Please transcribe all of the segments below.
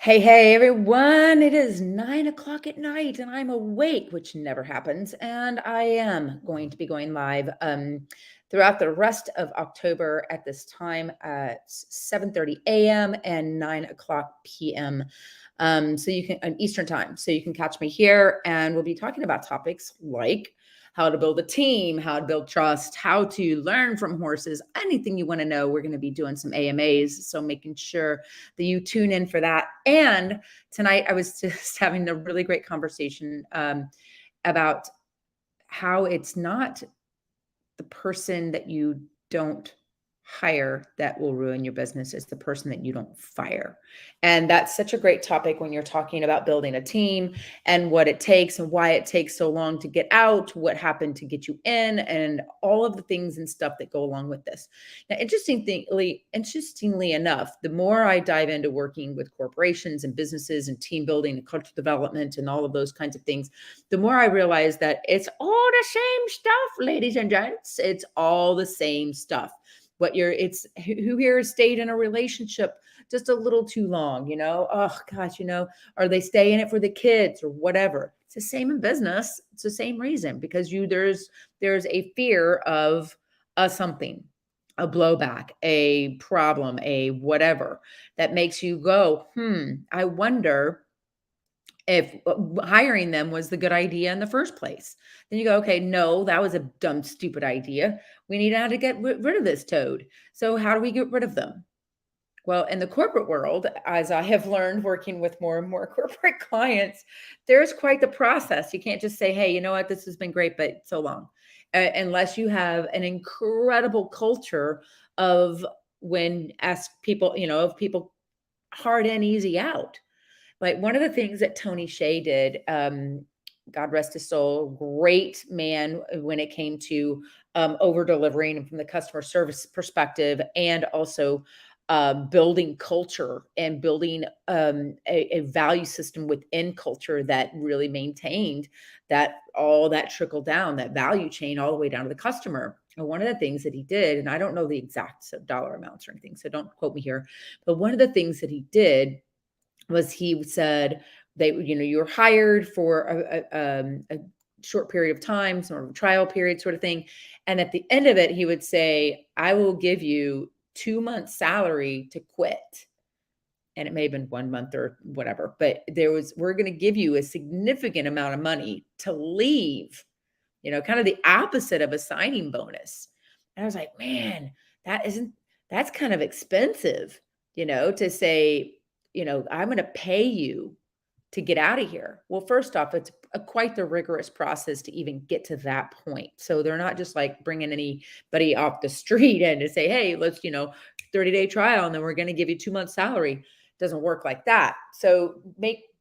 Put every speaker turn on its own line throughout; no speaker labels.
Hey, everyone. It is 9 o'clock at night and I'm awake, which never happens. And I am going to be going live throughout the rest of October at this time at 7:30 a.m. and 9 o'clock p.m. So you can Eastern time. So you can catch me here and we'll be talking about topics like how to build a team, how to build trust, how to learn from horses, anything you want to know. We're going to be doing some AMAs. So making sure that you tune in for that. And tonight I was just having a really great conversation about how it's not the person that you don't hire that will ruin your business. It's the person that you don't fire. And that's such a great topic when you're talking about building a team and what it takes and why it takes so long to get out, what happened to get you in, and all of the things and stuff that go along with this. Now, interestingly enough, the more I dive into working with corporations and businesses and team building and cultural development and all of those kinds of things, the more I realize that it's all the same stuff, ladies and gents. It's all the same stuff. Who here has stayed in a relationship just a little too long, oh gosh, or they stay in it for the kids or whatever. It's the same in business. It's the same reason, because there's a fear of something, a blowback, a problem, a whatever, that makes you go, I wonder if hiring them was the good idea in the first place. Then you go, okay, no, that was a dumb, stupid idea. We need now to get rid of this toad. So how do we get rid of them? Well, in the corporate world, as I have learned working with more and more corporate clients, there's quite the process. You can't just say, hey, you know what, this has been great, but so long. Unless you have an incredible culture of when ask people, of people hard in, easy out. Like one of the things that Tony Shea did, God rest his soul, great man when it came to over delivering from the customer service perspective, and also building culture and building a value system within culture that really maintained that, all that trickle down, that value chain all the way down to the customer. And one of the things that he did, and I don't know the exact dollar amounts or anything, so don't quote me here, but one of the things that he did was he said you're hired for a short period of time, sort of a trial period sort of thing. And at the end of it, he would say, I will give you 2 months salary to quit. And it may have been 1 month or whatever, but we're going to give you a significant amount of money to leave, kind of the opposite of a signing bonus. And I was like, man, that's kind of expensive, to say, I'm going to pay you to get out of here. Well, first off, it's quite the rigorous process to even get to that point. So they're not just like bringing anybody off the street and to say, hey, let's, 30-day trial, and then we're going to give you 2 months salary. It doesn't work like that. So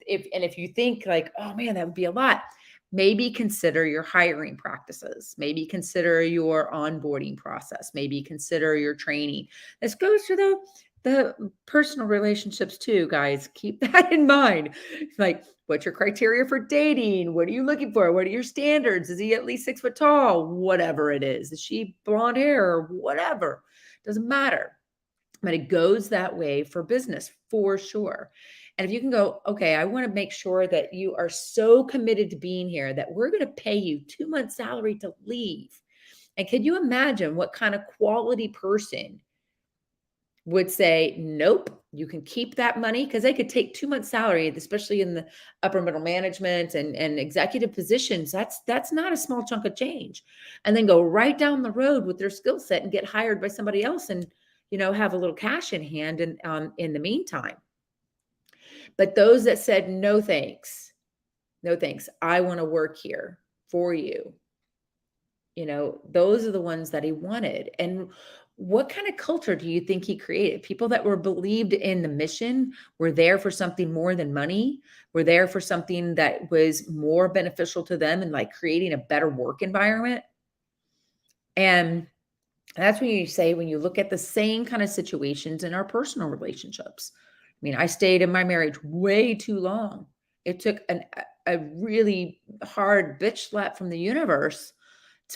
if you think like, oh man, that would be a lot, maybe consider your hiring practices. Maybe consider your onboarding process. Maybe consider your training. This goes to the personal relationships too, guys. Keep that in mind. Like, what's your criteria for dating? What are you looking for? What are your standards? Is he at least 6 foot tall? Whatever it is. Is she blonde hair or whatever? Doesn't matter. But it goes that way for business for sure. And if you can go, okay, I want to make sure that you are so committed to being here that we're going to pay you 2 months salary to leave. And can you imagine what kind of quality person would say, nope, you can keep that money? Because they could take 2 months salary, especially in the upper middle management and executive positions. That's not a small chunk of change. And then go right down the road with their skill set and get hired by somebody else and, have a little cash in hand and in the meantime. But those that said, no, thanks, I want to work here for you, those are the ones that he wanted. And what kind of culture do you think he created? People that were believed in the mission, were there for something more than money, were there for something that was more beneficial to them and like creating a better work environment. And that's when you say, when you look at the same kind of situations in our personal relationships. I mean, I stayed in my marriage way too long. It took a really hard bitch slap from the universe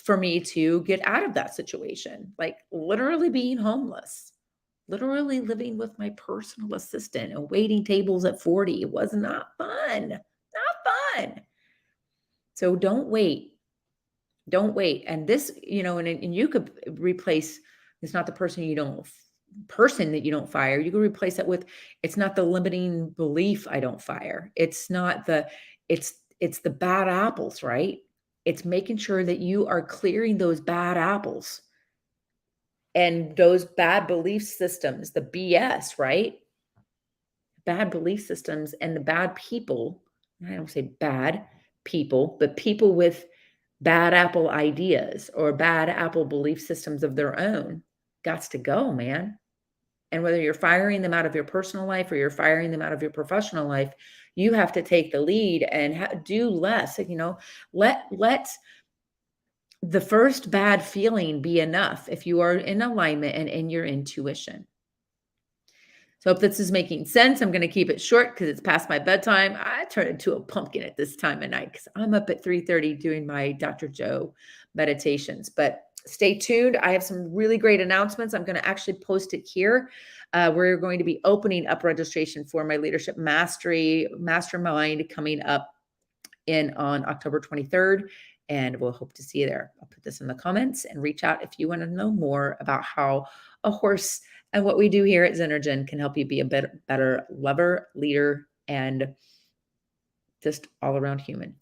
for me to get out of that situation, like literally being homeless. literally living with my personal assistant and waiting tables at 40. It was not fun. Not fun. So don't wait. Don't wait. And this, and you could replace, it's not the person that you don't fire. You can replace it with, it's not the limiting belief I don't fire. It's not the, it's the bad apples, right? It's making sure that you are clearing those bad apples and those bad belief systems, the BS, right? Bad belief systems and the bad people. I don't say bad people, but people with bad apple ideas or bad apple belief systems of their own gots to go, man. And whether you're firing them out of your personal life or you're firing them out of your professional life, you have to take the lead and do less. Let the first bad feeling be enough if you are in alignment and in your intuition. So if this is making sense, I'm going to keep it short because it's past my bedtime. I turn into a pumpkin at this time of night because I'm up at 3:30 doing my Dr. Joe meditations. But stay tuned. I have some really great announcements. I'm going to actually post it here. We're going to be opening up registration for my Leadership Mastery Mastermind coming up on October 23rd. And we'll hope to see you there. I'll put this in the comments and reach out if you want to know more about how a horse and what we do here at Xenogen can help you be a better lover, leader, and just all around human.